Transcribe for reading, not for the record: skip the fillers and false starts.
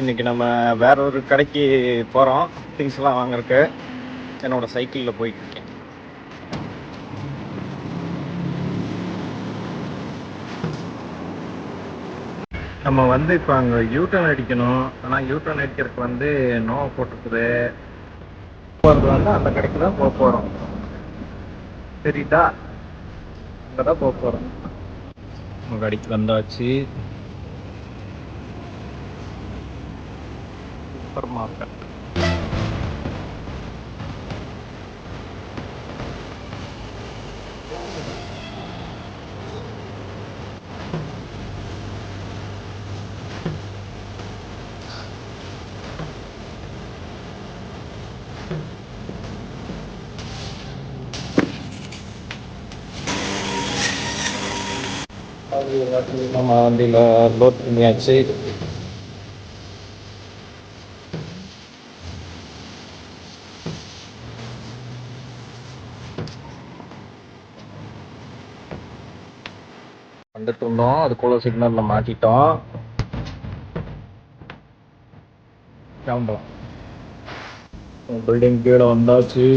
இன்றைக்கி நம்ம வேற ஒரு கடைக்கு போகிறோம் திங்ஸ்லாம் வாங்குறதுக்கு. என்னோட சைக்கிளில் போயிட்டுருக்கேன். நம்ம வந்து இப்போ அங்கே யூட்டர்ன் அடிக்கணும். ஆனால் யூட்டர்ன் அடிக்கிறதுக்கு வந்து நோ போட்டிருக்குது. போகிறது வந்து அந்த கடைக்கு தான் போக போகிறோம். சரிதா, அங்கே தான் போக போகிறோம். நம்ம கடைக்கு வந்தாச்சு. Super market. நம்ம வண்டியில் லோட் பண்ணியாச்சு. வந்துட்டு இருந்தோம், அதுக்குள்ள சிக்னலில் மாட்டிட்டோம். கிளம்பலாம். பில்டிங் கீழே வந்தாச்சு.